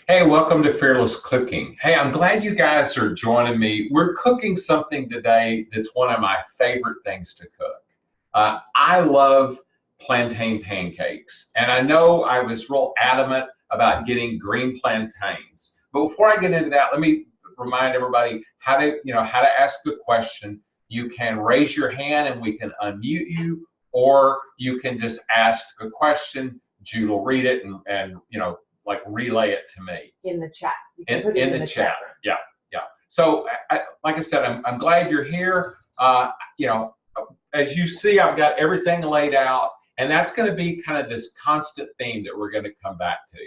Hey, welcome to Fearless Cooking. Hey, I'm glad you guys are joining me. We're cooking something today that's one of my favorite things to cook. I love plantain pancakes, and I know I was real adamant about getting green plantains. But before I get into that, let me remind everybody how to ask a question. You can raise your hand and we can unmute you, or you can just ask a question. Jude will read it and like relay it to me in the chat. You can put it in the chat. Yeah. So, like I said, I'm glad you're here. As you see, I've got everything laid out, and that's going to be kind of this constant theme that we're going to come back to.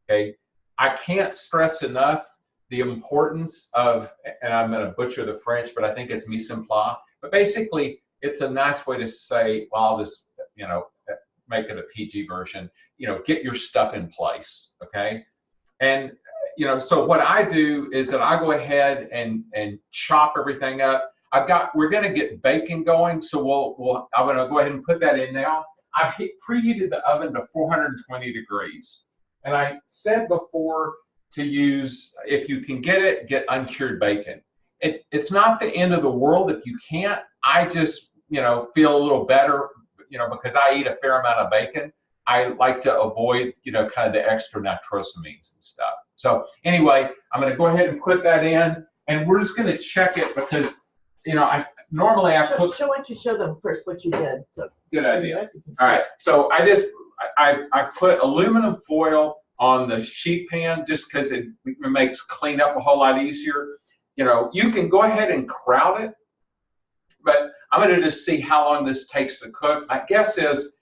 Okay, I can't stress enough the importance of, and I'm going to butcher the French, but I think it's mise en place. But basically, it's a nice way to say, well, I'll just make it a PG version. Get your stuff in place, okay? And so what I do is that I go ahead and chop everything up. We're going to get bacon going, so I'm going to go ahead and put that in now. I've preheated the oven to 420 degrees, and I said before to use, if you can get uncured bacon. It's not the end of the world if you can't. I just feel a little better, because I eat a fair amount of bacon. I like to avoid, kind of the extra nitrosamines and stuff. So anyway, I'm going to go ahead and put that in, and we're just going to check it because, I normally cook. Why don't you show them first what you did? So good idea. All right. So I put aluminum foil on the sheet pan just because it makes cleanup a whole lot easier. You can go ahead and crowd it, but I'm going to just see how long this takes to cook. My guess is,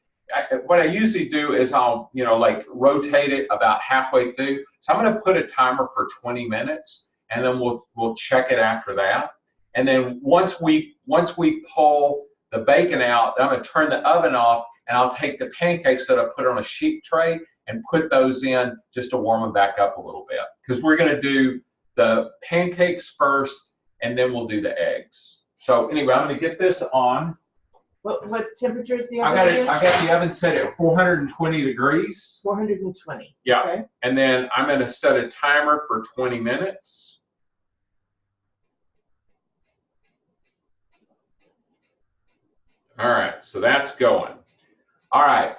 what I usually do is I'll, like rotate it about halfway through. So I'm going to put a timer for 20 minutes, and then we'll check it after that. And then once we pull the bacon out, I'm going to turn the oven off, and I'll take the pancakes that I put on a sheet tray and put those in just to warm them back up a little bit. Because we're going to do the pancakes first, and then we'll do the eggs. So anyway, I'm going to get this on. What temperature is the oven? I got the oven set at 420 degrees. 420. Yeah. Okay. And then I'm going to set a timer for 20 minutes. All right, so that's going. All right.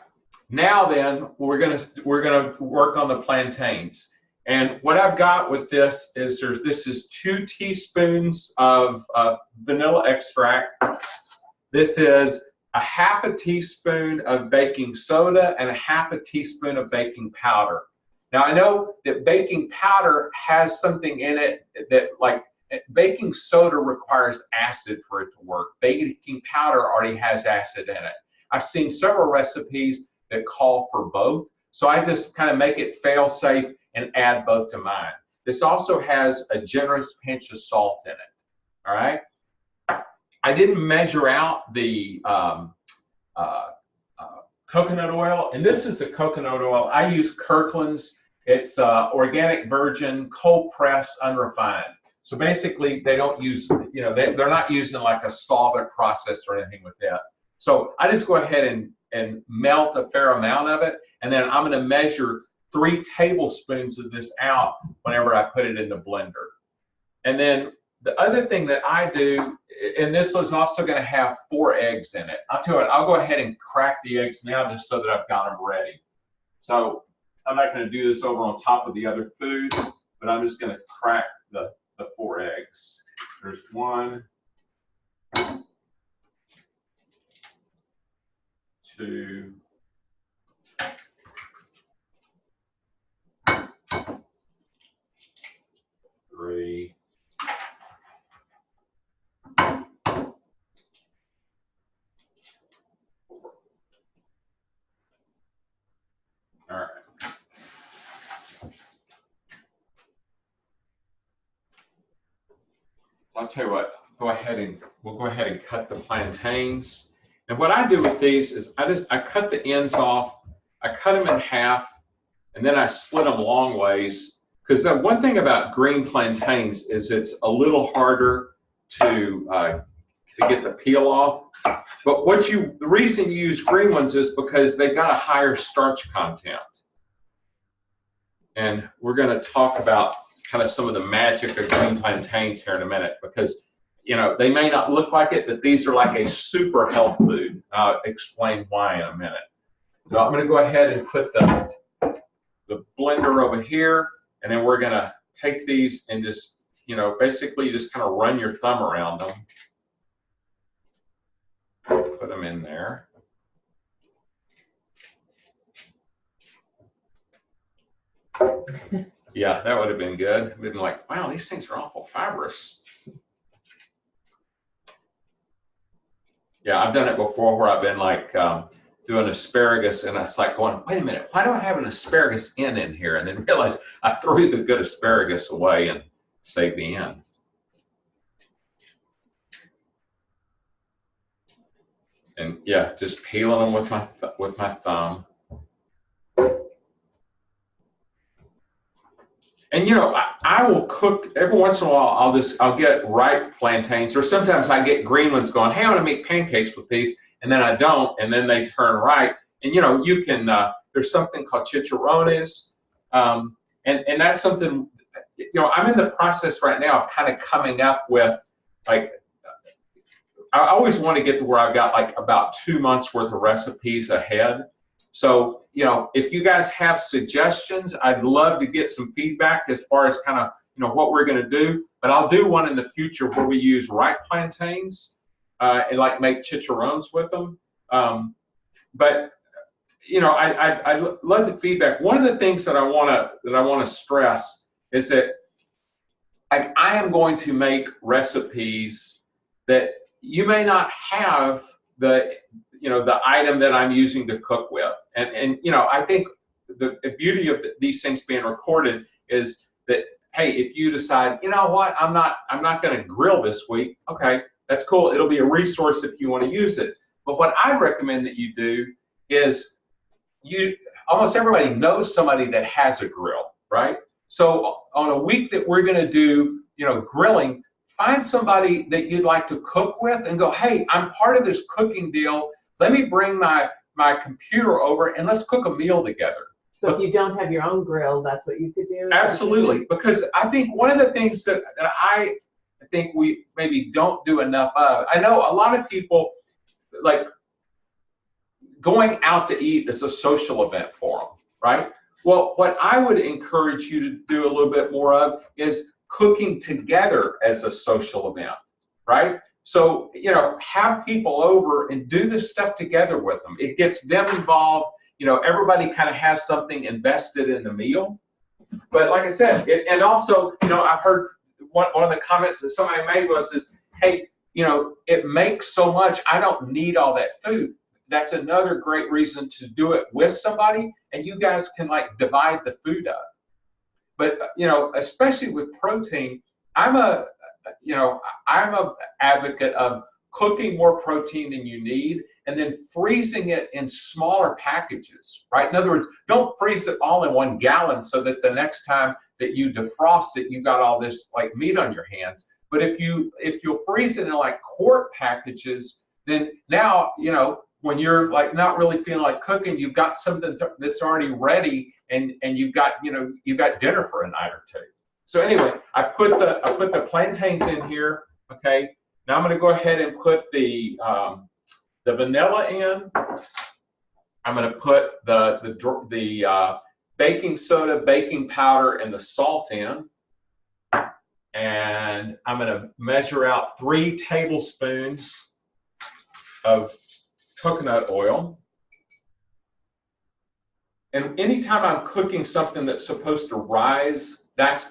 Now then, we're going to work on the plantains. And what I've got with this is this is 2 teaspoons of vanilla extract. This is a half a teaspoon of baking soda and a half a teaspoon of baking powder. Now I know that baking powder has something in it that, like, baking soda requires acid for it to work. Baking powder already has acid in it. I've seen several recipes that call for both, so I just kind of make it fail safe and add both to mine. This also has a generous pinch of salt in it. All right. I didn't measure out the coconut oil, and this is a coconut oil. I use Kirkland's. It's organic virgin, cold press, unrefined. So basically, they don't use, they're not using like a solvent process or anything with that. So I just go ahead and melt a fair amount of it, and then I'm going to measure 3 tablespoons of this out whenever I put it in the blender. And then the other thing that I do, and this was also going to have 4 eggs in it. I'll tell you what, I'll go ahead and crack the eggs now just so that I've got them ready. So I'm not going to do this over on top of the other food, but I'm just going to crack the 4 eggs. There's 1, 2, 3. All right. So I'll tell you what, we'll go ahead and cut the plantains. And what I do with these is I cut the ends off, I cut them in half, and then I split them long ways. Because the one thing about green plantains is it's a little harder to get the peel off. But the reason you use green ones is because they've got a higher starch content. And we're going to talk about kind of some of the magic of green plantains here in a minute, because you know, they may not look like it, but these are like a super health food. I'll explain why in a minute. So I'm going to go ahead and put the blender over here, and then we're going to take these and just, you know, basically just kind of run your thumb around them. Put them in there. Yeah, that would have been good. We'd been like, wow, these things are awful fibrous. Yeah, I've done it before where I've been like doing asparagus, and it's like going, wait a minute, why do I have an asparagus end in here? And then realize I threw the good asparagus away and saved the end. And yeah, just peeling them with my thumb. And you know, I will cook every once in a while. I'll get ripe plantains, or sometimes I get green ones going, hey, I want to make pancakes with these, and then I don't, and then they turn ripe. And you know, you can there's something called chicharrones, and that's something, you know, I'm in the process right now of kind of coming up with, like, I always want to get to where I've got like about 2 months worth of recipes ahead. So, you know, if you guys have suggestions, I'd love to get some feedback as far as kind of, you know, what we're going to do. But I'll do one in the future where we use ripe plantains and like make chicharrones with them. But you know, I love the feedback. One of the things that I want to stress is that I am going to make recipes that you may not have the item that I'm using to cook with. And you know, I think the beauty of these things being recorded is that, hey, if you decide, you know what, I'm not going to grill this week, okay, that's cool. It'll be a resource if you want to use it. But what I recommend that you do is, almost everybody knows somebody that has a grill, right? So on a week that we're going to do, you know, grilling, find somebody that you'd like to cook with and go, hey, I'm part of this cooking deal. Let me bring my computer over and let's cook a meal together. So if you don't have your own grill, that's what you could do? Absolutely, because I think one of the things that I think we maybe don't do enough of, I know a lot of people, like, going out to eat is a social event for them, right? Well, what I would encourage you to do a little bit more of is cooking together as a social event, right? So, you know, have people over and do this stuff together with them. It gets them involved. You know, everybody kind of has something invested in the meal. But like I said, and also, you know, I've heard one of the comments that somebody made was, hey, you know, it makes so much, I don't need all that food. That's another great reason to do it with somebody, and you guys can like divide the food up. But you know, especially with protein, I'm a advocate of cooking more protein than you need and then freezing it in smaller packages, right? In other words, don't freeze it all in 1 gallon so that the next time that you defrost it, you've got all this like meat on your hands. But if you'll freeze it in like quart packages, then now, you know, when you're like not really feeling like cooking, you've got something that's already ready, and you've got, you know, you've got dinner for a night or two. So anyway, I put the plantains in here. Okay, now I'm going to go ahead and put the vanilla in. I'm going to put the baking soda, baking powder, and the salt in, and I'm going to measure out 3 tablespoons of coconut oil. And anytime I'm cooking something that's supposed to rise, that's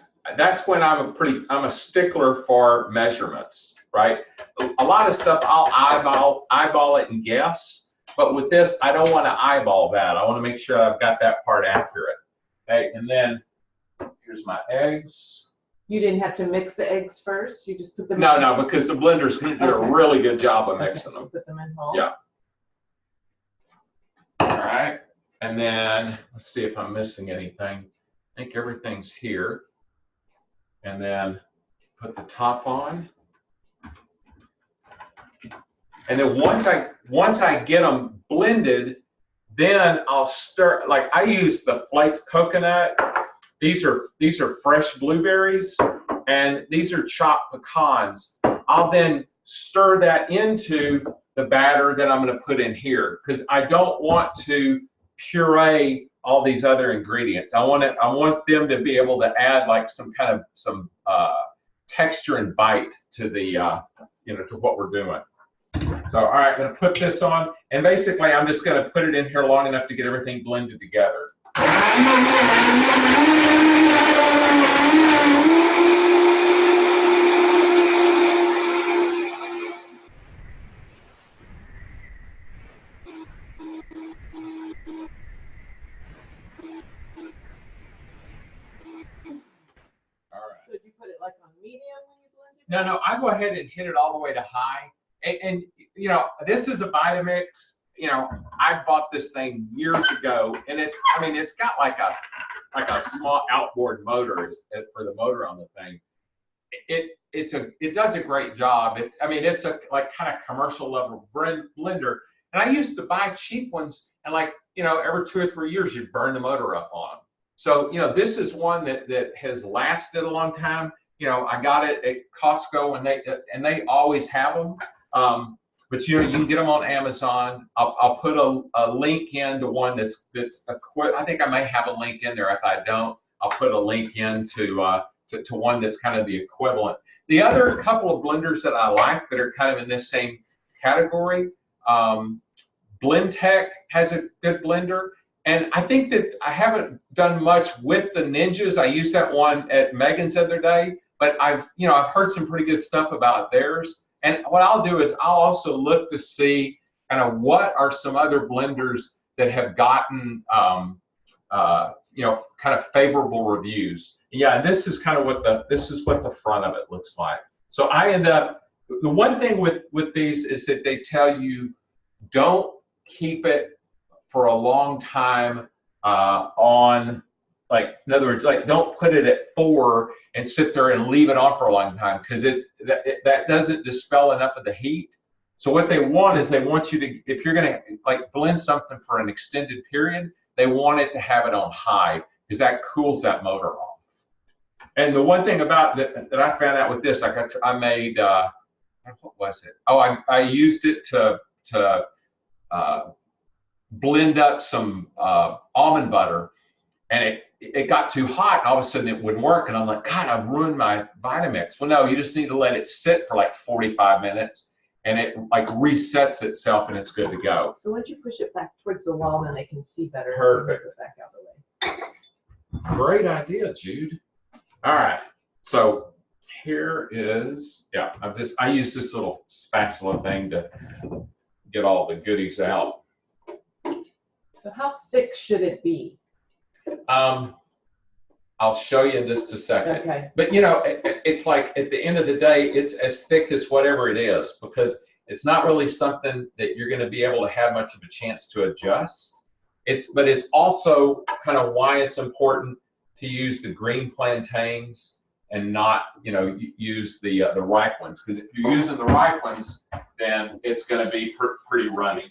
when I'm a stickler for measurements, right? A lot of stuff I'll eyeball it and guess, but with this, I don't want to eyeball that. I want to make sure I've got that part accurate. Okay, and then here's my eggs. You didn't have to mix the eggs first? You just put them in? No, because the blender's going to do a really good job of mixing them. Put them in whole? Yeah. All right, and then let's see if I'm missing anything. I think everything's here. And then put the top on. And then once I get them blended, then I'll stir. Like I use the flaked coconut, these are fresh blueberries, and these are chopped pecans. I'll then stir that into the batter that I'm going to put in here, because I don't want to puree all these other ingredients. I want them to be able to add like some texture and bite to the to what we're doing. So all right, I'm going to put this on, and basically I'm just going to put it in here long enough to get everything blended together. So did you put it like on medium when you blended? No, I go ahead and hit it all the way to high. And you know, this is a Vitamix. You know, I bought this thing years ago, and it's got like a small outboard motor for the motor on the thing. It does a great job. It's a like kind of commercial level blender. And I used to buy cheap ones, and like, you know, every 2 or 3 years you'd burn the motor up on them. So, you know, this is one that has lasted a long time. You know, I got it at Costco, and they always have them. But you know, you can get them on Amazon. I'll put a link in to one that's I think I may have a link in there. If I don't, I'll put a link in to one that's kind of the equivalent. The other couple of blenders that I like that are kind of in this same category, Blendtec has a good blender. And I think that I haven't done much with the Ninjas. I used that one at Megan's the other day, but I've heard some pretty good stuff about theirs. And what I'll do is I'll also look to see kind of what are some other blenders that have gotten kind of favorable reviews. Yeah, and this is kind of what the front of it looks like. So I end up, the one thing with these is that they tell you don't keep it for a long time on, like, in other words, like, don't put it at 4 and sit there and leave it on for a long time, because that doesn't dispel enough of the heat. So what they want is they want you to, if you're going to like blend something for an extended period, they want it to have it on high, because that cools that motor off. And the one thing about that I found out with this, like I made, what was it? Oh, I used it to blend up some almond butter, and it got too hot, and all of a sudden it wouldn't work, and I'm like, God, I've ruined my Vitamix. Well, no, you just need to let it sit for like 45 minutes, and it like resets itself, and it's good to go. So once you push it back towards the wall, then I can see better. Perfect. It back out the way. Great idea, Jude. All right, so here is, yeah, I use this little spatula thing to get all the goodies out. So how thick should it be? I'll show you in just a second. Okay. But you know, it's like at the end of the day, it's as thick as whatever it is, because it's not really something that you're going to be able to have much of a chance to adjust. But it's also kind of why it's important to use the green plantains and not, you know, use the ripe ones, because if you're using the ripe ones, then it's going to be pretty runny.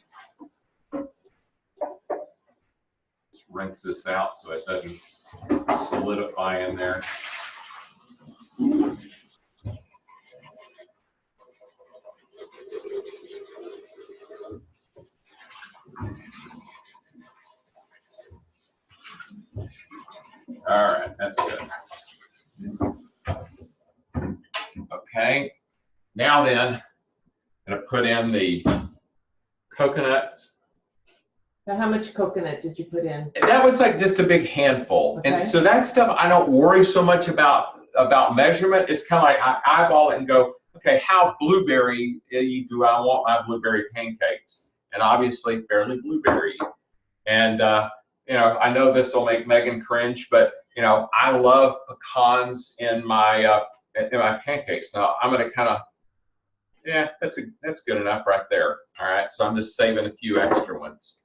Just rinse this out so it doesn't solidify in there. All right, that's good. Okay, now then, I'm going to put in the coconuts. Now, how much coconut did you put in? That was like just a big handful. Okay. And so that stuff, I don't worry so much about measurement. It's kind of like I eyeball it and go, okay, how blueberry do I want my blueberry pancakes? And obviously fairly blueberry. And you know, I know this will make Megan cringe, but you know, I love pecans in my pancakes. Now I'm going to kind of, yeah, that's good enough right there. All right, so I'm just saving a few extra ones.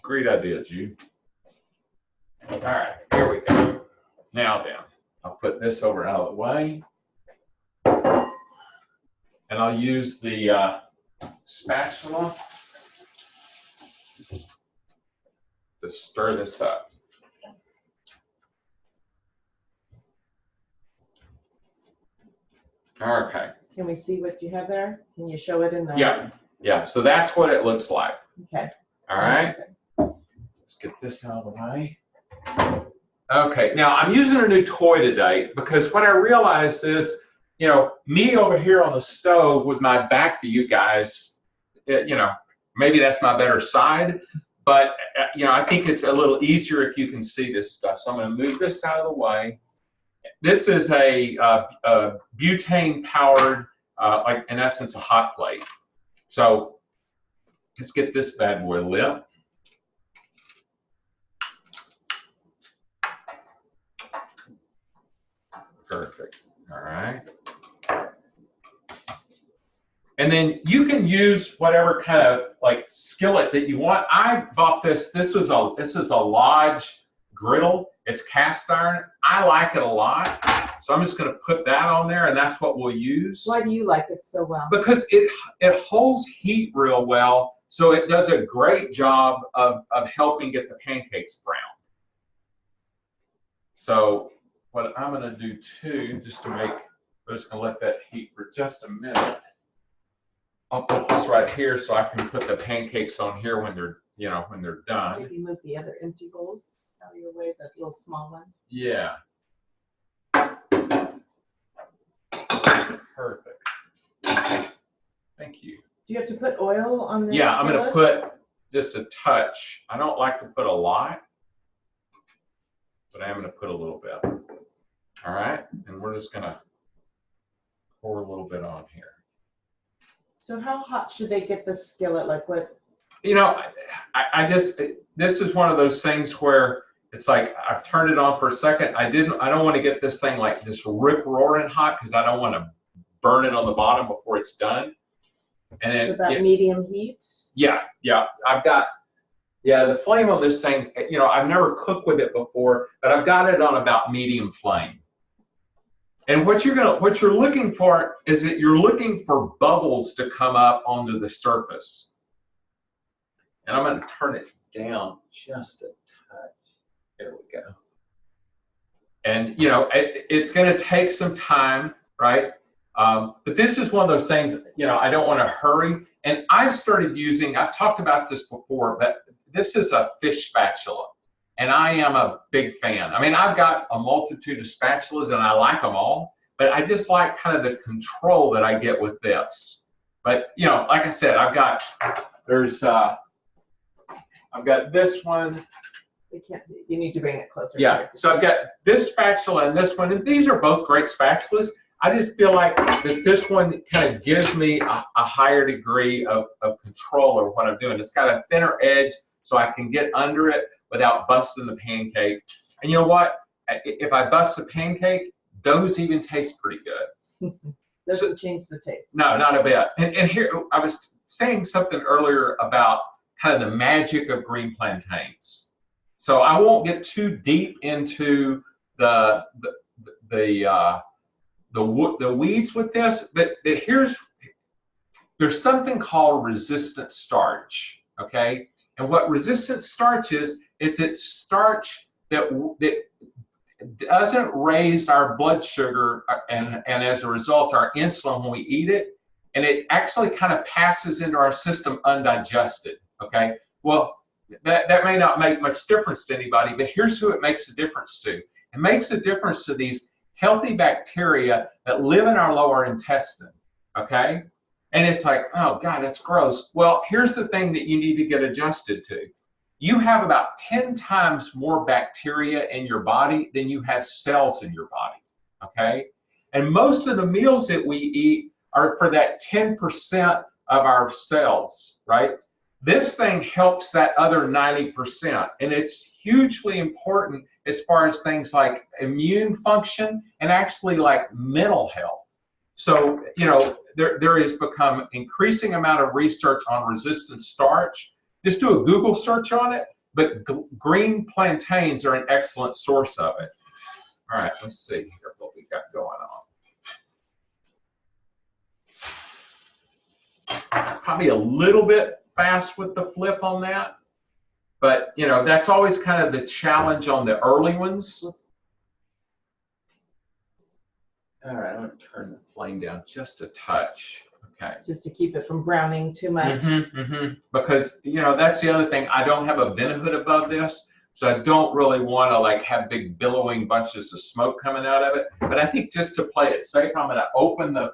Great idea, Jude. All right, here we go. Now then, I'll put this over out of the way, and I'll use the spatula to stir this up. Okay. Can we see what you have there? Can you show it in the? Yeah. Yeah. So that's what it looks like. Okay. All right. Let's get this out of the way. Okay. Now I'm using a new toy today because what I realized is, you know, me over here on the stove with my back to you guys, you know, maybe that's my better side, but, you know, I think it's a little easier if you can see this stuff. So I'm going to move this out of the way. This is a butane-powered, like in essence, a hot plate. So let's get this bad boy lit. Perfect. All right. And then you can use whatever kind of like skillet that you want. I bought this. This is a Lodge griddle. It's cast iron. I like it a lot. So I'm just going to put that on there, and that's what we'll use. Why do you like it so well? Because it holds heat real well, so it does a great job of helping get the pancakes brown. So what I'm going to do too, just to make, I'm just going to let that heat for just a minute. I'll put this right here so I can put the pancakes on here when they're, you know, when they're done. Maybe move the other empty bowls out of your way, the little small ones. Yeah. Perfect. Thank you. Do you have to put oil on this? Yeah, I'm going to skillet? put just a touch. I don't like to put a lot, but I am going to put a little bit. All right, and we're just going to pour a little bit on here. So how hot should they get the skillet? Like what? You know, I just, this is one of those things where it's like I've turned it on for a second. I don't want to get this thing like just rip roaring hot because I don't want to burn it on the bottom before it's done. And then, So about medium heat? Yeah, I've got, the flame on this thing, you know, I've never cooked with it before, but I've got it on about medium flame. And what you're looking for is that you're looking for bubbles to come up onto the surface. And I'm going to turn it down just a touch. There we go. And, you know, it's going to take some time, right? But this is one of those things, you know, I don't want to hurry. And I've talked about this before, but this is a fish spatula. And I am a big fan. I mean, I've got a multitude of spatulas and I like them all, but I just like kind of the control that I get with this. But, you know, like I said, I've got this one. You need to bring it closer. Yeah, so I've got this spatula and this one, and these are both great spatulas. I just feel like this one kind of gives me a higher degree of control over what I'm doing. It's got a thinner edge, so I can get under it without busting the pancake. And you know what? If I bust a pancake, those even taste pretty good. Doesn't change the taste. No, not a bit. And here, I was saying something earlier about kind of the magic of green plantains. So I won't get too deep into the weeds with this, but there's something called resistant starch, okay? And what resistant starch is it's starch that doesn't raise our blood sugar and as a result our insulin when we eat it, and it actually kind of passes into our system undigested, okay? Well, that may not make much difference to anybody, but here's who it makes a difference to. It makes a difference to these healthy bacteria that live in our lower intestine, okay? And it's like, oh God, that's gross. Well, here's the thing that you need to get adjusted to. You have about 10 times more bacteria in your body than you have cells in your body, okay? And most of the meals that we eat are for that 10% of our cells, right? This thing helps that other 90%, and it's hugely important as far as things like immune function and actually like mental health. So, you know, there has become increasing amount of research on resistant starch. Just do a Google search on it, but green plantains are an excellent source of it. All right, let's see here what we got going on. Probably a little bit fast with the flip on that, but you know, that's always kind of the challenge on the early ones. All right, I'm going to turn the flame down just a touch. Okay. Just to keep it from browning too much. Because, you know, that's the other thing. I don't have a vent hood above this, so I don't really want to like have big billowing bunches of smoke coming out of it. But I think just to play it safe, I'm going to open the,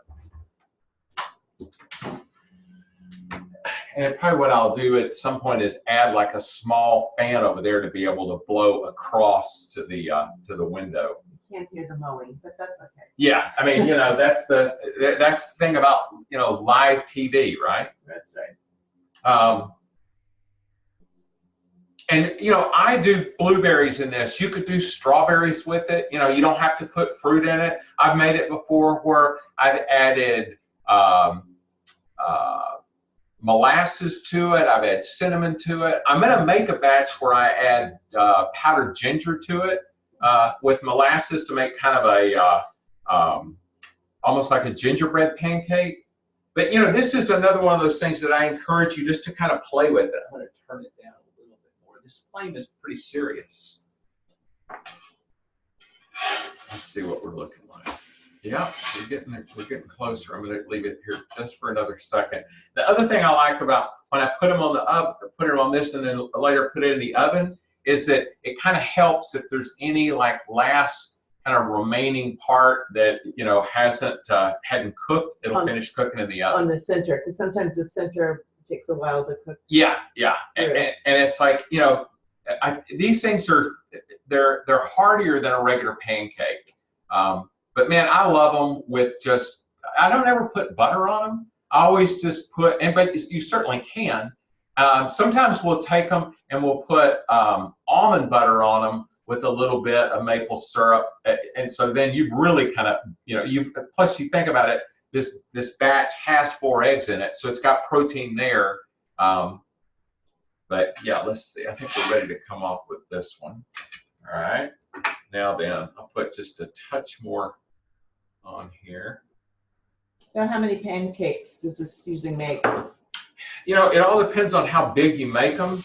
and probably what I'll do at some point is add like a small fan over there to be able to blow across to the window. Can't hear the mowing, but that's okay. Yeah, I mean, you know, that's the thing about, you know, live TV, right? That's right. And you know, I do blueberries in this. You could do strawberries with it. You know, you don't have to put fruit in it. I've made it before where I've added molasses to it. I've added cinnamon to it. I'm gonna make a batch where I add powdered ginger to it. With molasses to make kind of a almost like a gingerbread pancake. But you know, this is another one of those things that I encourage you just to kind of play with it. I'm going to turn it down a little bit more. This flame is pretty serious. Let's see what we're looking like. Yeah, we're getting closer. I'm going to leave it here just for another second. The other thing I like about when I put them on the oven, put it on this and then later put it in the oven, is that it kind of helps if there's any like last kind of remaining part that, you know, hadn't cooked, it'll finish cooking in the oven. On the center, because sometimes the center takes a while to cook. Yeah, and it's like, you know, these things are, they're heartier than a regular pancake. But man, I love them with just, I don't ever put butter on them. I always just put, but you certainly can. Sometimes we'll take them and we'll put almond butter on them with a little bit of maple syrup, and so then you've really kind of, you know, plus you think about it, this batch has 4 eggs in it, so it's got protein there. But yeah, let's see. I think we're ready to come off with this one. All right. Now then, I'll put just a touch more on here. Now, how many pancakes does this usually make? You know, it all depends on how big you make them.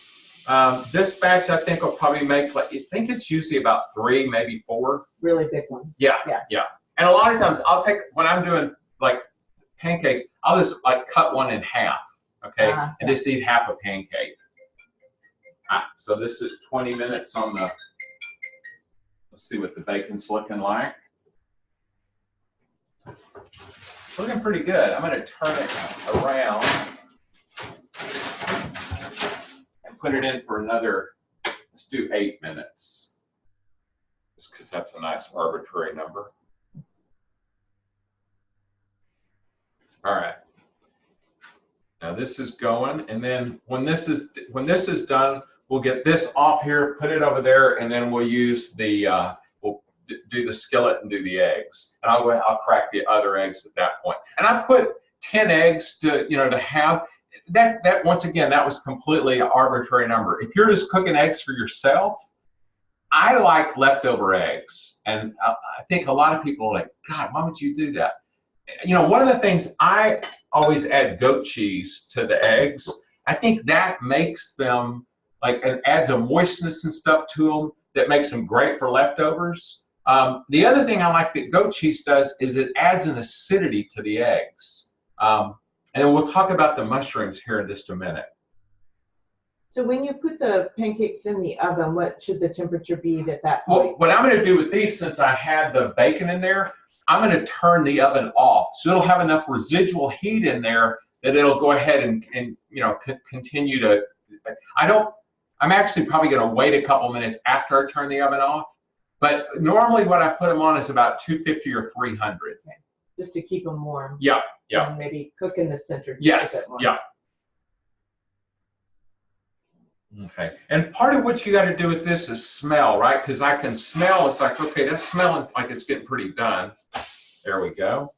This batch, I think, will probably make, like, I think it's usually about 3, maybe 4. Really big one. Yeah. And a lot of times, I'll take, when I'm doing, like, pancakes, I'll just, like, cut one in half, okay? And just eat half a pancake. So this is 20 minutes on the, let's see what the bacon's looking like. It's looking pretty good. I'm going to turn it around and put it in for another, let's do 8 minutes. Just because that's a nice arbitrary number. All right. Now this is going, and then when this is done, we'll get this off here, put it over there, and then we'll use the we'll do the skillet and do the eggs. And I'll crack the other eggs at that point. And I put 10 eggs to, you know, to have that once again, that was completely an arbitrary number. If you're just cooking eggs for yourself, I like leftover eggs, and I think a lot of people are like, God, why would you do that? You know, one of the things, I always add goat cheese to the eggs. I think that makes them, like, it adds a moistness and stuff to them that makes them great for leftovers. The other thing I like that goat cheese does is it adds an acidity to the eggs. And then we'll talk about the mushrooms here in just a minute. So when you put the pancakes in the oven, what should the temperature be at that point? Well, what I'm going to do with these, since I had the bacon in there, I'm going to turn the oven off. So it'll have enough residual heat in there that it'll go ahead and you know, continue to, I'm actually probably going to wait a couple minutes after I turn the oven off. But normally what I put them on is about 250 or 300. Okay. Just to keep them warm. Yeah. And maybe cook in the center. Just Yes, a bit more. yeah. Okay, and part of what you got to do with this is smell, right? Because I can smell, it's like, okay, that's smelling like it's getting pretty done. There we go.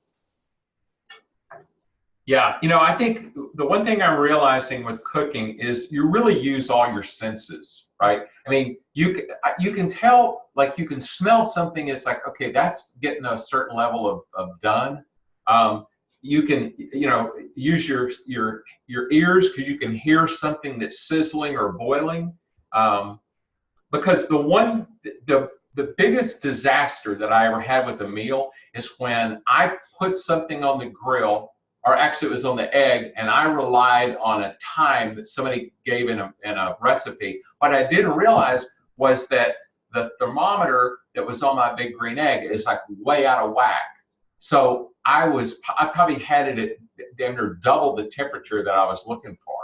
Yeah, you know, I think the one thing I'm realizing with cooking is you really use all your senses, right? I mean, you can tell, like, you can smell something, it's like, okay, that's getting a certain level of done. You can, you know, use your ears because you can hear something that's sizzling or boiling. Because the the biggest disaster that I ever had with a meal is when I put something on the grill, or actually it was on the egg, and I relied on a time that somebody gave in a recipe. What I didn't realize was that the thermometer that was on my big green egg is like way out of whack. So I probably had it at damn near double the temperature that I was looking for.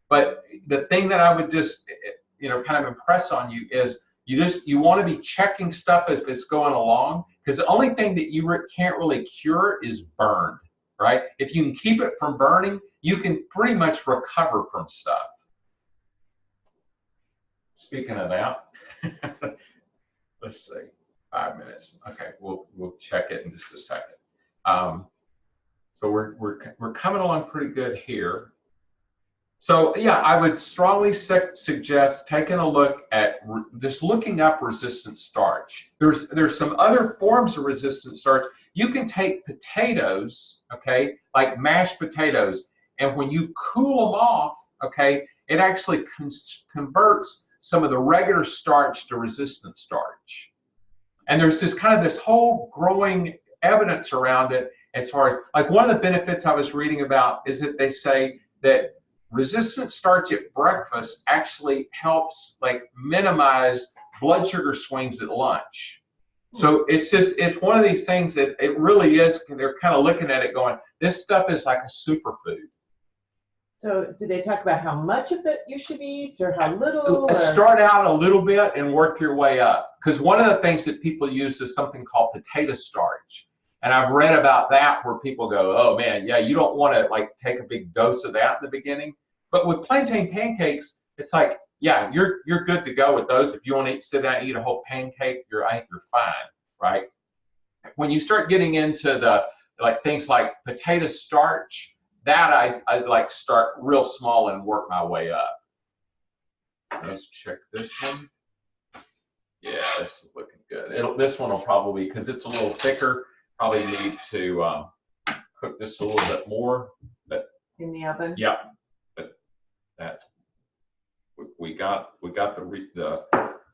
But the thing that I would just, kind of impress on you is you want to be checking stuff as it's going along, because the only thing that you can't really cure is burned, right? If you can keep it from burning, you can pretty much recover from stuff. Speaking of that, let's see, 5 minutes. Okay, we'll check it in just a second. So we're coming along pretty good here. So yeah, I would strongly suggest taking a look at just looking up resistant starch. There's some other forms of resistant starch. You can take potatoes, okay, like mashed potatoes, and when you cool them off, okay, it actually converts some of the regular starch to resistant starch. And there's this whole growing evidence around it, as far as, like, one of the benefits I was reading about is that they say that resistant starch at breakfast actually helps, like, minimize blood sugar swings at lunch. So it's one of these things that it really is, they're kind of looking at it going, this stuff is like a superfood. So do they talk about how much of it you should eat, or how little? Or? Start out a little bit and work your way up. Because one of the things that people use is something called potato starch. And I've read about that where people go, oh man, yeah, you don't want to, like, take a big dose of that in the beginning. But with plantain pancakes, it's like, yeah, you're good to go with those. If you want to sit down and eat a whole pancake, I think you're fine, right? When you start getting into the, like, things like potato starch, that I like start real small and work my way up. Let's check this one. Yeah, this is looking good. This one will probably, because it's a little thicker, probably need to cook this a little bit more. But in the oven. Yeah, but that's we got the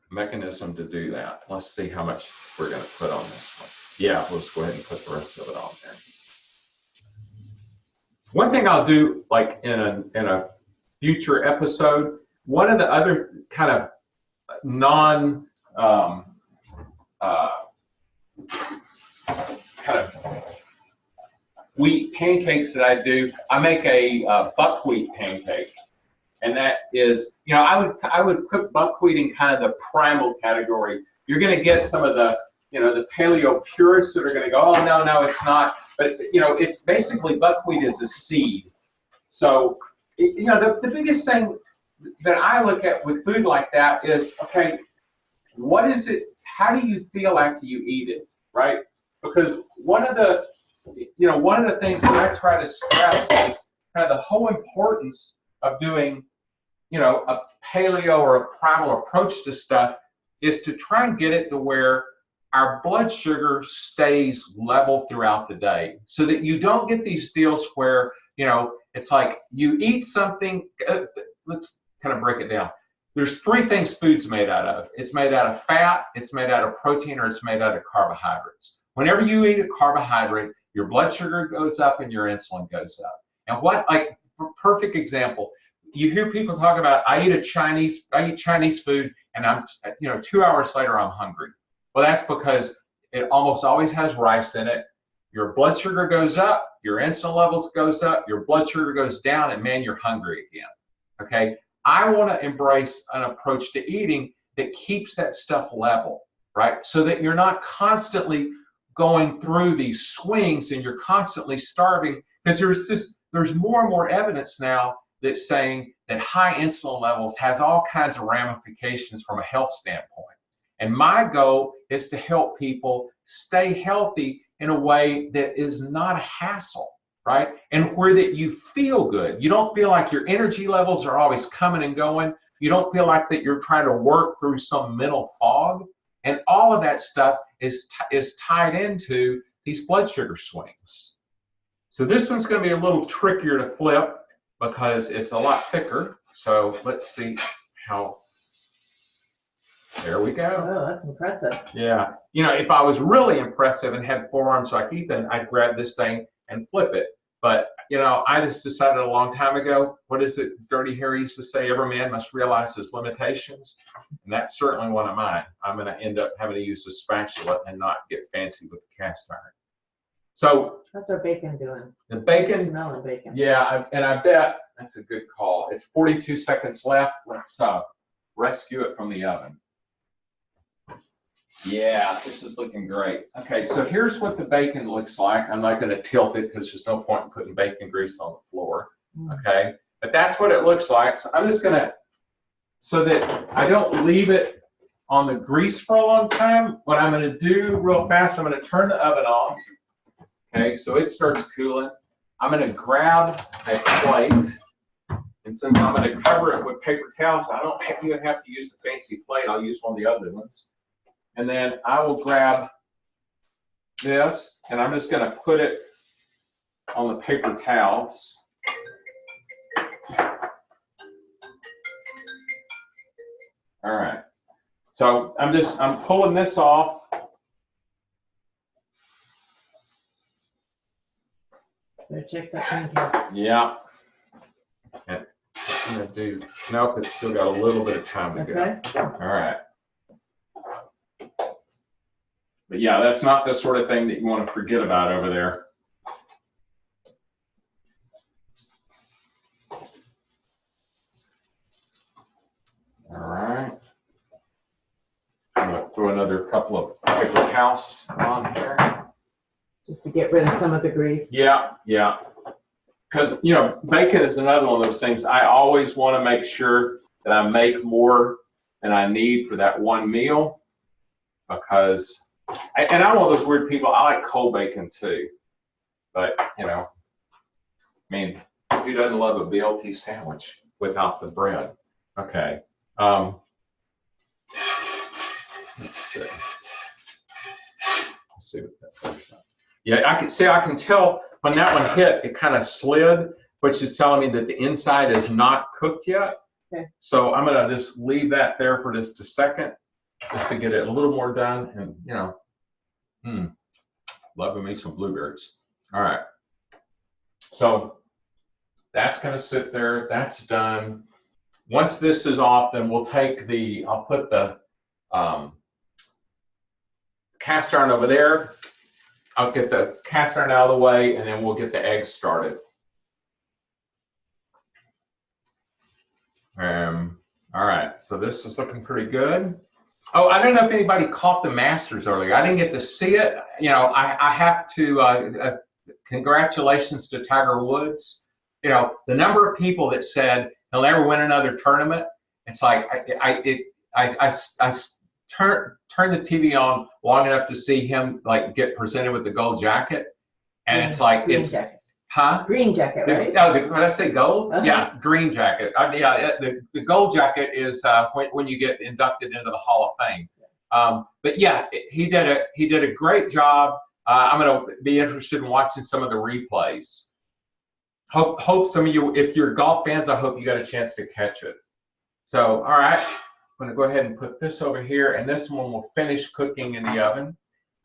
mechanism to do that. Let's see how much we're going to put on this one. Yeah, let's go ahead and put the rest of it on there. One thing I'll do, like in a future episode, one of the other kind of non kind of wheat pancakes that I do, I make a buckwheat pancake, and that is, I would put buckwheat in kind of the primal category. You're going to get some of the the paleo purists that are going to go, oh no, it's not. But it's basically, buckwheat is a seed. So the biggest thing that I look at with food like that is, okay, what is it? How do you feel after you eat it, right? Because one of the things that I try to stress is kind of the whole importance of doing, a paleo or a primal approach to stuff is to try and get it to where our blood sugar stays level throughout the day, so that you don't get these deals where, it's like you eat something. Let's kind of break it down. There's three things food's made out of. It's made out of fat, it's made out of protein, or it's made out of carbohydrates. Whenever you eat a carbohydrate, your blood sugar goes up and your insulin goes up. And perfect example, you hear people talk about, I eat Chinese food, and I'm, 2 hours later I'm hungry. Well, that's because it almost always has rice in it. Your blood sugar goes up, your insulin levels goes up, your blood sugar goes down, and man, you're hungry again. Okay? I want to embrace an approach to eating that keeps that stuff level, right? So that you're not constantly going through these swings and you're constantly starving, because there's more and more evidence now that's saying that high insulin levels has all kinds of ramifications from a health standpoint. And my goal is to help people stay healthy in a way that is not a hassle, right? And where that you feel good. You don't feel like your energy levels are always coming and going. You don't feel like that you're trying to work through some mental fog. And all of that stuff is tied into these blood sugar swings. So this one's going to be a little trickier to flip because it's a lot thicker. So let's see how. There we go. Oh, that's impressive. Yeah. You know, if I was really impressive and had forearms like Ethan, I'd grab this thing and flip it. But, you know, I just decided a long time ago, what is it Dirty Harry used to say, every man must realize his limitations. And that's certainly one of mine. I'm going to end up having to use a spatula and not get fancy with the cast iron. So How's our bacon doing? the bacon, Smelling bacon. yeah, and I bet that's a good call. It's 42 seconds left. Let's rescue it from the oven. Yeah, this is looking great. Okay, so here's what the bacon looks like. I'm not going to tilt it because there's no point in putting bacon grease on the floor. Okay, but that's what it looks like. So I'm just going to, so that I don't leave it on the grease for a long time, what I'm going to do real fast, I'm going to turn the oven off. Okay, so it starts cooling. I'm going to grab a plate, and since I'm going to cover it with paper towels, I don't even have to use the fancy plate. I'll use one of the other ones. And then I will grab this, and I'm just going to put it on the paper towels. All right. So I'm pulling this off. Better check that pancake. Yeah. And I'm going to do, nope, it's still got a little bit of time to go. Okay. All right. But yeah, that's not the sort of thing that you want to forget about over there. All right. I'm going to throw another couple of paper towels on here. Just to get rid of some of the grease. Yeah, yeah. Because, you know, bacon is another one of those things. I always want to make sure that I make more than I need for that one meal. Because, and I'm one of those weird people, I like cold bacon too. But, you know, I mean, who doesn't love a BLT sandwich without the bread? Okay. Let's see. Let's see what that looks like. Yeah, I can tell when that one hit, it kind of slid, which is telling me that the inside is not cooked yet. Okay. So I'm gonna just leave that there for just a second, just to get it a little more done. And you know, loving me some blueberries. All right. So that's gonna sit there. That's done. Once this is off, then we'll take the. I'll put the cast iron over there. I'll get the cast iron out of the way, and then we'll get the eggs started. All right, so this is looking pretty good. Oh, I don't know if anybody caught the Masters earlier. I didn't get to see it. You know, I have to, congratulations to Tiger Woods. You know, the number of people that said he'll never win another tournament. It's like, I turn the TV on long enough to see him like get presented with the gold jacket, and it's like green jacket. Huh? Green jacket, right? Did I say gold? Yeah, green jacket. Yeah, the gold jacket is when you get inducted into the Hall of Fame. But yeah, he did a great job. I'm going to be interested in watching some of the replays. Hope some of you, if you're golf fans, I hope you got a chance to catch it. So, all right. I'm going to go ahead and put this over here, and this one will finish cooking in the oven.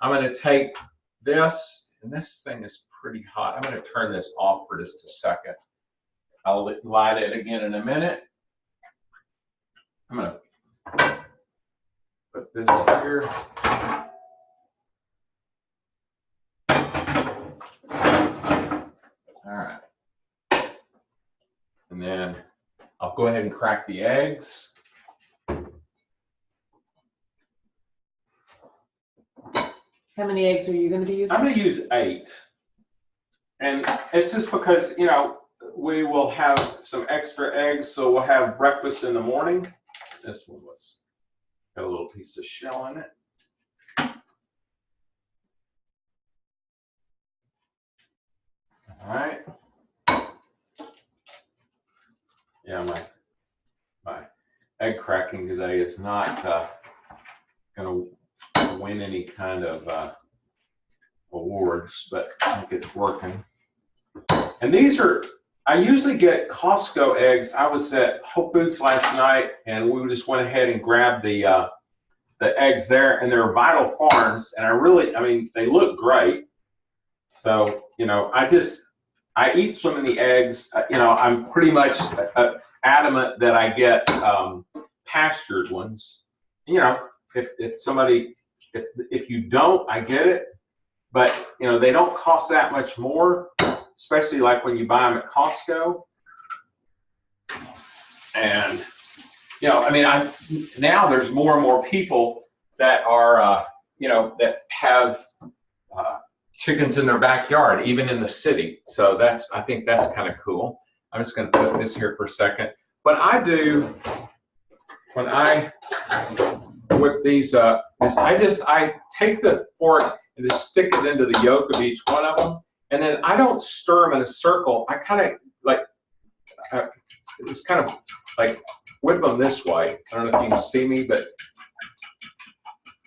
I'm going to take this, and this thing is pretty hot. I'm going to turn this off for just a second. I'll light it again in a minute. I'm going to put this here. All right. And then I'll go ahead and crack the eggs. How many eggs are you going to be using? I'm going to use 8. And it's just because, you know, we will have some extra eggs, so we'll have breakfast in the morning. This one got a little piece of shell in it. All right. Yeah, my egg cracking today is not going to win any kind of awards, but I think it's working. And these are, I usually get Costco eggs. I was at Whole Foods last night, and we just went ahead and grabbed the the eggs there, and they're Vital Farms, and I mean, they look great. So, you know, I eat so many eggs, you know, I'm pretty much adamant that I get pastured ones. You know, if you don't, I get it, but you know, they don't cost that much more, especially like when you buy them at Costco. And you know, I mean, now there's more and more people that are, you know, that have chickens in their backyard, even in the city. So I think that's kind of cool. I'm just going to put this here for a second. What I do when I whip these up is I take the fork and just stick it into the yolk of each one of them, and then I don't stir them in a circle. I kind of like just kind of like whip them this way. I don't know if you can see me, but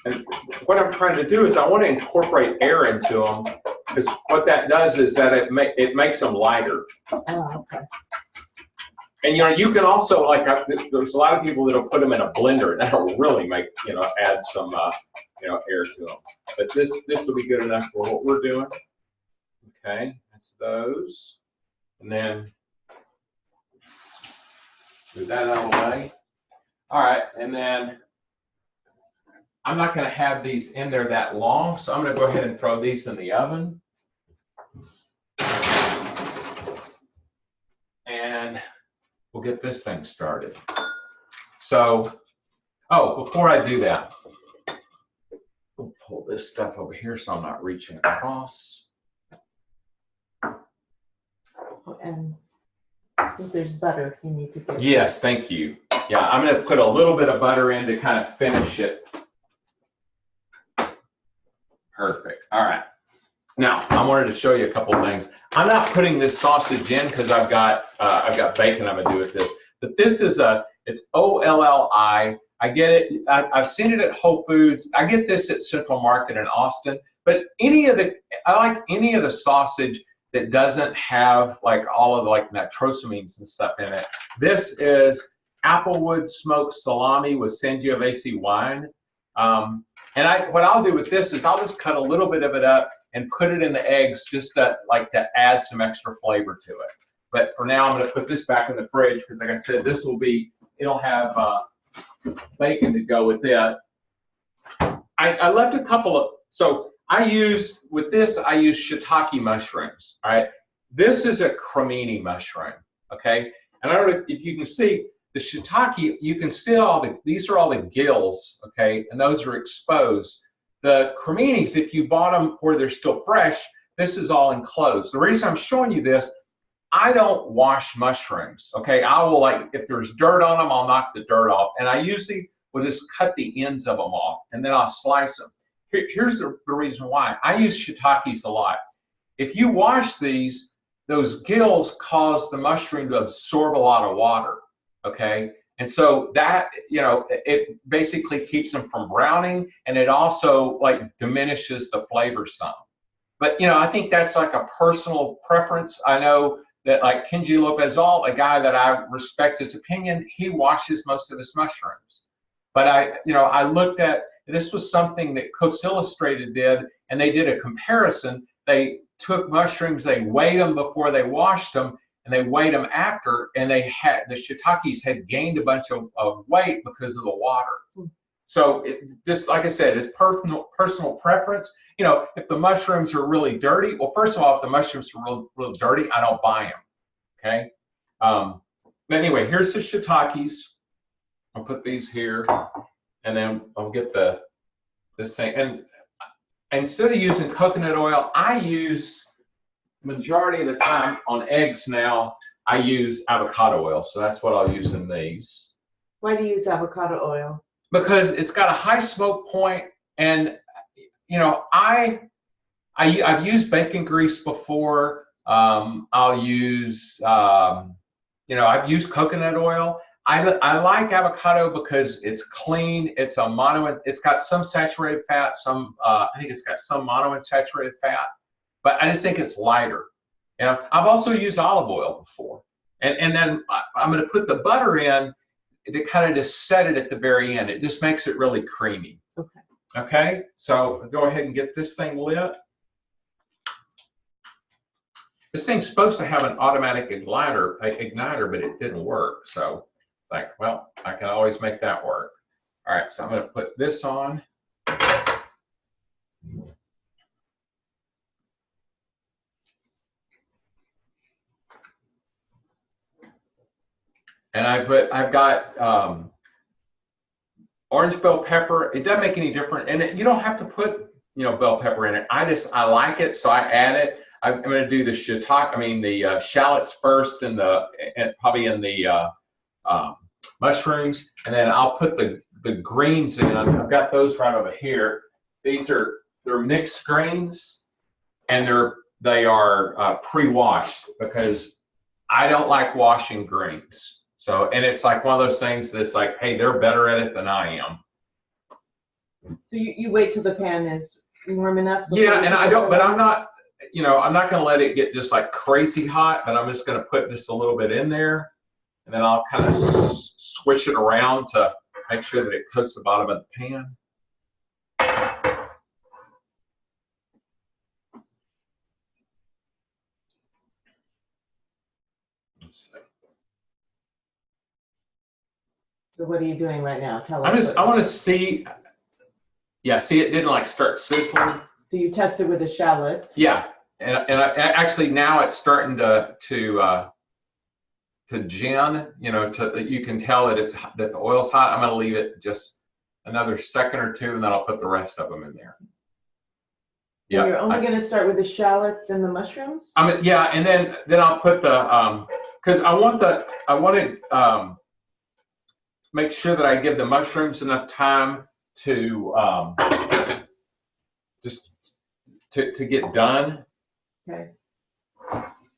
and what I'm trying to do is I want to incorporate air into them, because what that does is that it makes them lighter. Oh, okay. And you know, you can also, like, there's a lot of people that'll put them in a blender, and that'll really make, you know, add some you know, air to them. But this will be good enough for what we're doing. Okay, that's those, and then move that out of the way. All right, and then I'm not going to have these in there that long, so I'm going to go ahead and throw these in the oven. And we'll get this thing started. So, oh, before I do that, we'll pull this stuff over here so I'm not reaching across. And I think there's butter you need to get. Yes, thank you. Yeah, I'm going to put a little bit of butter in to kind of finish it. Perfect. All right. Now, I wanted to show you a couple things. I'm not putting this sausage in because I've got bacon I'm going to do with this. But this is it's OLLI. I get it. I've seen it at Whole Foods. I get this at Central Market in Austin. But I like any of the sausage that doesn't have like all of the like nitrosamines and stuff in it. This is Applewood smoked salami with Sangiovese wine. And what I'll do with this is I'll just cut a little bit of it up and put it in the eggs just to add some extra flavor to it. But for now, I'm going to put this back in the fridge because, like I said, it'll have bacon to go with it. I left a couple of, so with this, I use shiitake mushrooms, all right? This is a cremini mushroom, okay? And I don't know if you can see, the shiitake, you can see these are all the gills, okay? And those are exposed. The creminis, if you bought them where they're still fresh, this is all enclosed. The reason I'm showing you this, I don't wash mushrooms, okay? I will, like, if there's dirt on them, I'll knock the dirt off. And I usually will just cut the ends of them off, and then I'll slice them. Here's the reason why. I use shiitakes a lot. If you wash these, those gills cause the mushroom to absorb a lot of water. Okay, and so that, you know, it basically keeps them from browning, and it also like diminishes the flavor some. But you know, I think that's like a personal preference. I know that like Kenji Lopez-Alt, a guy that I respect his opinion, he washes most of his mushrooms. But I looked at, this was something that Cooks Illustrated did, and they did a comparison. They took mushrooms, they weighed them before they washed them, and they weighed them after, and the shiitakes had gained a bunch of weight because of the water. So just like I said, it's personal preference. You know, if the mushrooms are really dirty, well, first of all, if the mushrooms are real dirty, I don't buy them. Okay. But anyway, here's the shiitakes. I'll put these here, and then I'll get this thing. And instead of using coconut oil, I use, majority of the time on eggs now, I use avocado oil. So that's what I'll use in these. Why do you use avocado oil? Because it's got a high smoke point, and you know, I've used bacon grease before. I'll use you know, I've used coconut oil. I like avocado because it's clean. It's got some saturated fat, I think it's got some monounsaturated fat, but I just think it's lighter. You know, I've also used olive oil before, and then I'm going to put the butter in. to kind of just set it at the very end. It just makes it really creamy. Okay. Okay, so go ahead and get this thing lit. This thing's supposed to have an automatic igniter, but it didn't work. So, like, well, I can always make that work. All right, so I'm going to put this on. And I've got orange bell pepper. It doesn't make any difference, and you don't have to put bell pepper in it. I like it, so I add it. I'm going to do the the shallots first, and probably in the mushrooms, and then I'll put the greens in. I've got those right over here. They're mixed greens, and they are pre-washed because I don't like washing greens. So, and it's like one of those things that's like, hey, they're better at it than I am. So you wait till the pan is warm enough? Yeah, and I'm not going to let it get just like crazy hot, but I'm just going to put just a little bit in there, and then I'll kind of swish it around to make sure that it coats the bottom of the pan. Let's see. So what are you doing right now? Tell I us. want to see. Yeah, see, it didn't like start sizzling. So you tested with a shallot. Yeah, and actually now it's starting to gin. You can tell that the oil's hot. I'm going to leave it just another second or two, and then I'll put the rest of them in there. Yeah, you're only going to start with the shallots and the mushrooms. Yeah, and then I'll put the because I want to make sure that I give the mushrooms enough time to just to get done. Okay.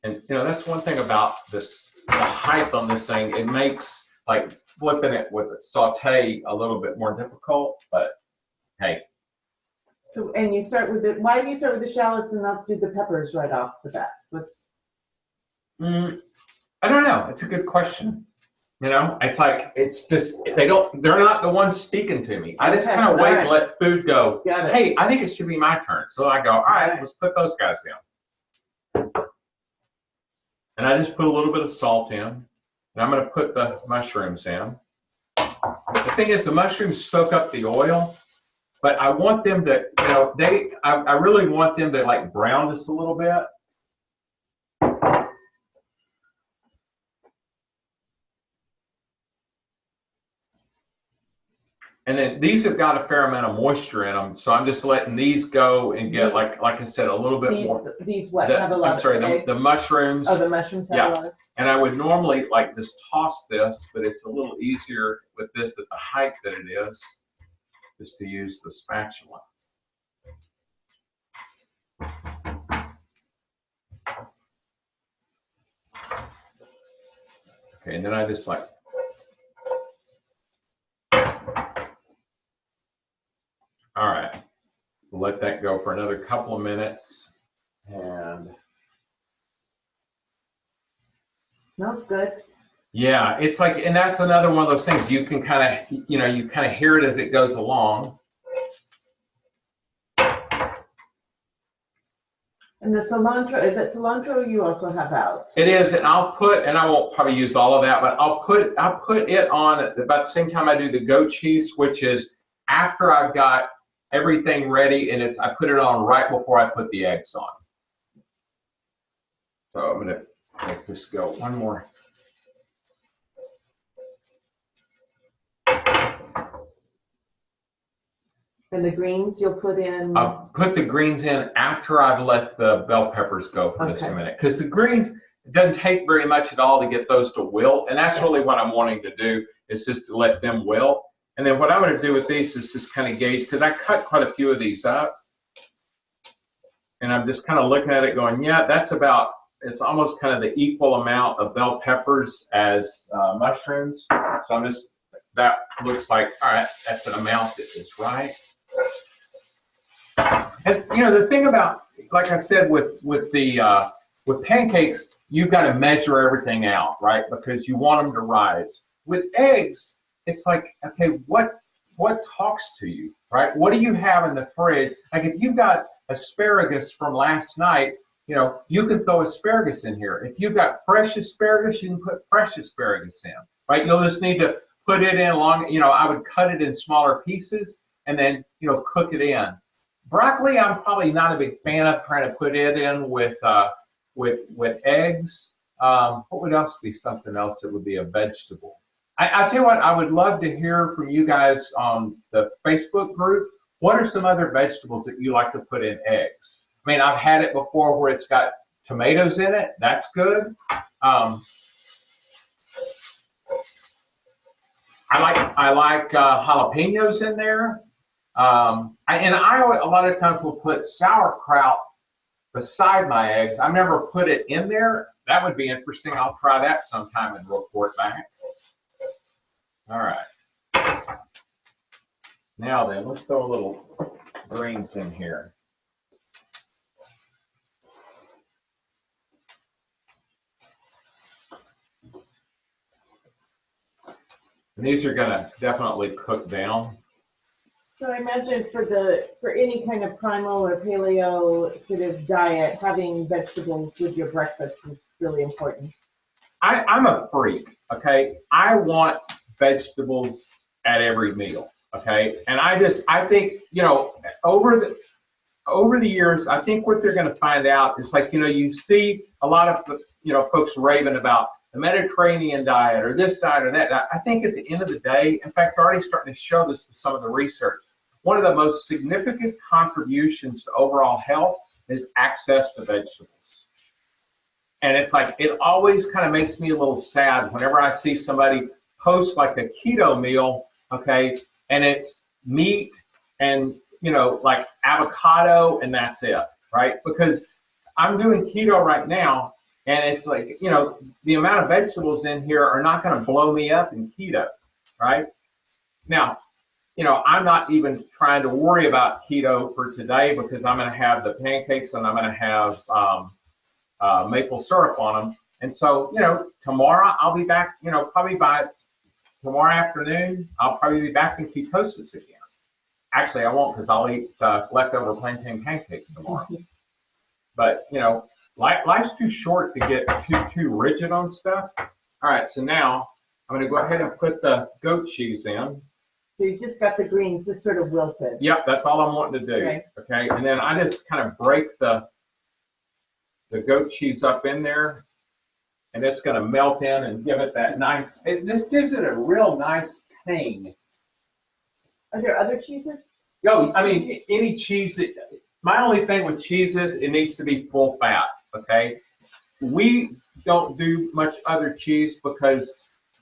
And that's one thing about the height on this thing. It makes like flipping it with a saute a little bit more difficult, but hey. So, and you start with why do you start with the shallots and not do the peppers right off the bat? I don't know. It's a good question. It's like, it's just, they're not the ones speaking to me. I just kind of wait and let food go. Hey, I think it should be my turn. So I go, all right, let's put those guys in. And I just put a little bit of salt in. And I'm going to put the mushrooms in. The thing is, the mushrooms soak up the oil, but I want them to, I really want them to like brown just a little bit. And then these have got a fair amount of moisture in them, so I'm just letting these go and get, like I said, a little bit more. These what? Have a lot I'm sorry, of eggs? the mushrooms. Oh, the mushrooms have a lot of. And I would normally like just toss this, but it's a little easier with this at the height that it is, just to use the spatula. Okay, and then I just like. All right, we'll let that go for another couple of minutes, and smells good. Yeah, it's like, and that's another one of those things you can kind of, you kind of hear it as it goes along. And the cilantro, is it cilantro you also have out? It is, and I won't probably use all of that, but I'll put it on at about the same time I do the goat cheese, which is after I've got everything ready, and I put it on right before I put the eggs on. So I'm gonna make this go one more. And the greens you'll put in? I'll put the greens in after I've let the bell peppers go for just a minute. Because the greens, it doesn't take very much at all to get those to wilt. And that's really what I'm wanting to do, is just to let them wilt. And then what I'm going to do with these is just kind of gauge, because I cut quite a few of these up. And I'm just kind of looking at it going, yeah, that's about, it's almost kind of the equal amount of bell peppers as mushrooms. So I'm just, that looks like, all right, that's an amount that is right. And the thing about, like I said, with pancakes, you've got to measure everything out, right? Because you want them to rise. With eggs, it's like, okay, what talks to you, right? What do you have in the fridge? Like if you've got asparagus from last night, you know, you can throw asparagus in here. If you've got fresh asparagus, you can put fresh asparagus in, right? You'll just need to put it in long, you know, I would cut it in smaller pieces and then, you know, cook it in. Broccoli, I'm probably not a big fan of trying to put it in with eggs. What would else be something else that would be a vegetable? I'll tell you what, I would love to hear from you guys on the Facebook group. What are some other vegetables that you like to put in eggs? I mean, I've had it before where it's got tomatoes in it. That's good. I like jalapenos in there. And I a lot of times will put sauerkraut beside my eggs. I've never put it in there. That would be interesting. I'll try that sometime and report back. All right. Now then, let's throw a little greens in here. And these are going to definitely cook down. So I imagine for any kind of primal or paleo sort of diet, having vegetables with your breakfast is really important. I'm a freak, okay? I want vegetables at every meal, okay? And I think, you know, over the years, I think what they're going to find out is like, you know, you see a lot of, you know, folks raving about the Mediterranean diet or this diet or that diet. I think at the end of the day, in fact, they're already starting to show this with some of the research. One of the most significant contributions to overall health is access to vegetables. And it's like, it always kind of makes me a little sad whenever I see somebody post like a keto meal, okay, and it's meat and, you know, like avocado and that's it, right? Because I'm doing keto right now, and it's like, you know, the amount of vegetables in here are not going to blow me up in keto, right? Now, you know, I'm not even trying to worry about keto for today because I'm going to have the pancakes and I'm going to have maple syrup on them. And so, you know, tomorrow I'll be back, you know, probably by tomorrow afternoon, I'll probably be back in ketosis again. Actually, I won't because I'll eat leftover plantain pancakes tomorrow. But, you know, life's too short to get too rigid on stuff. All right, so now I'm going to go ahead and put the goat cheese in. So you just got the greens just sort of wilted. Yep, that's all I'm wanting to do. Okay, and then I just kind of break the goat cheese up in there, and it's going to melt in and give it that nice. This gives it a real nice tang. Are there other cheeses? No, I mean any cheese. My only thing with cheese is it needs to be full fat. Okay, we don't do much other cheese because,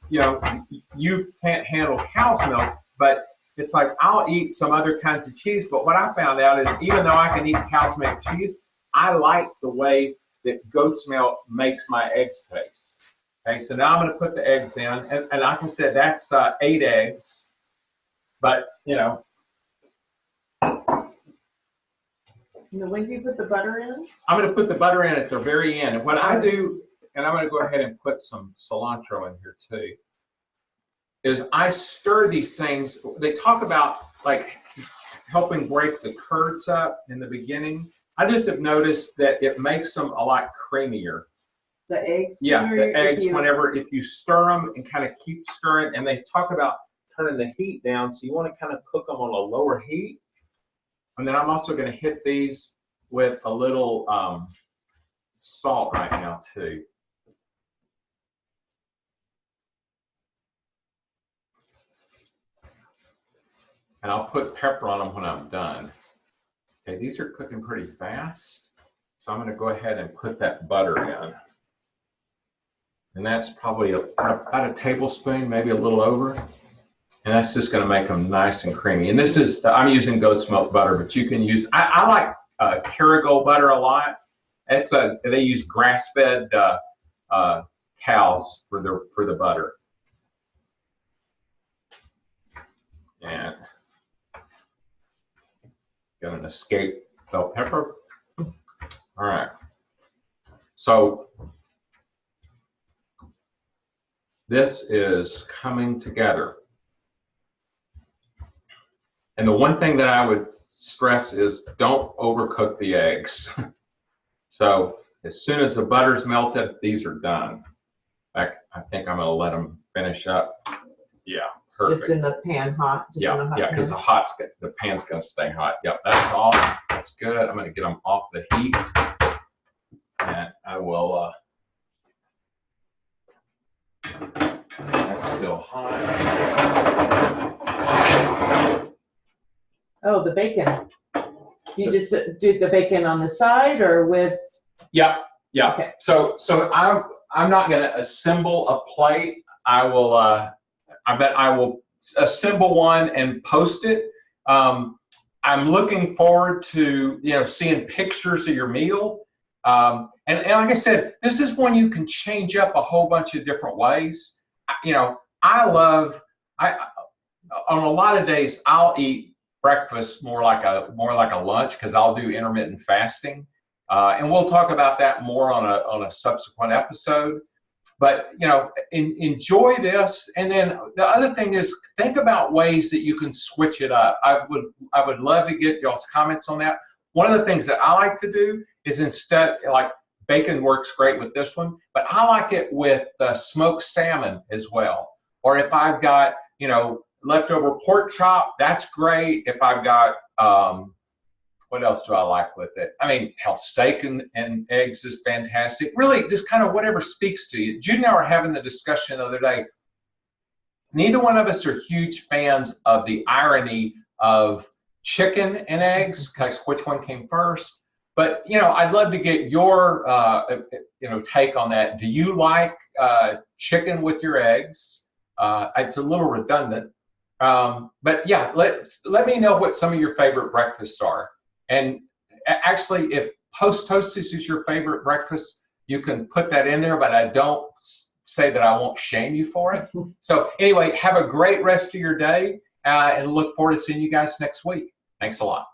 you know, you can't handle cow's milk. But it's like I'll eat some other kinds of cheese. But what I found out is even though I can eat cow's milk cheese, I like the way that goat's milk makes my eggs taste. Okay, so now I'm going to put the eggs in, and like I said, that's 8 eggs. But you know. When do you put the butter in? I'm going to put the butter in at the very end. And what I do, and I'm going to go ahead and put some cilantro in here too, is I stir these things. They talk about like helping break the curds up in the beginning. I just have noticed that it makes them a lot creamier. The eggs? Yeah, the eggs, if you stir them and kind of keep stirring, and they talk about turning the heat down, so you want to kind of cook them on a lower heat. And then I'm also going to hit these with a little salt right now too. And I'll put pepper on them when I'm done. Okay, these are cooking pretty fast. So I'm going to go ahead and put that butter in. And that's probably about a tablespoon, maybe a little over. And that's just going to make them nice and creamy. And this is, I'm using goat's milk butter, but you can use, I like Kerrygold butter a lot. They use grass-fed cows for the butter. And got an escape bell pepper. All right. So this is coming together. And the one thing that I would stress is don't overcook the eggs. So as soon as the butter's melted, these are done. I think I'm gonna let them finish up. Yeah, perfect. Just in the pan hot? Just in the Yeah, hot yeah, because pan? the pan's gonna stay hot. Yep, that's all. That's good. I'm gonna get them off the heat, and I will. That's still hot. Oh, the bacon. You just do the bacon on the side or with? Yep, yeah. Okay. So I'm not gonna assemble a plate. I will. I bet I will assemble one and post it. I'm looking forward to seeing pictures of your meal. And like I said, this is one you can change up a whole bunch of different ways. On a lot of days I'll eat breakfast more like a lunch because I'll do intermittent fasting, and we'll talk about that more on a subsequent episode. But enjoy this, and then the other thing is think about ways that you can switch it up. I would love to get y'all's comments on that. One of the things that I like to do is instead, like bacon works great with this one, but I like it with smoked salmon as well. Or if I've got leftover pork chop, that's great. If I've got what else do I like with it? I mean, hell, steak and eggs is fantastic. Really, just kind of whatever speaks to you. Jude and I were having the discussion the other day. Neither one of us are huge fans of the irony of chicken and eggs, because which one came first? But I'd love to get your take on that. Do you like chicken with your eggs? It's a little redundant, but yeah, let me know what some of your favorite breakfasts are. And actually, if post toasties is your favorite breakfast, you can put that in there, but I don't say that I won't shame you for it. So anyway, have a great rest of your day, and look forward to seeing you guys next week. Thanks a lot.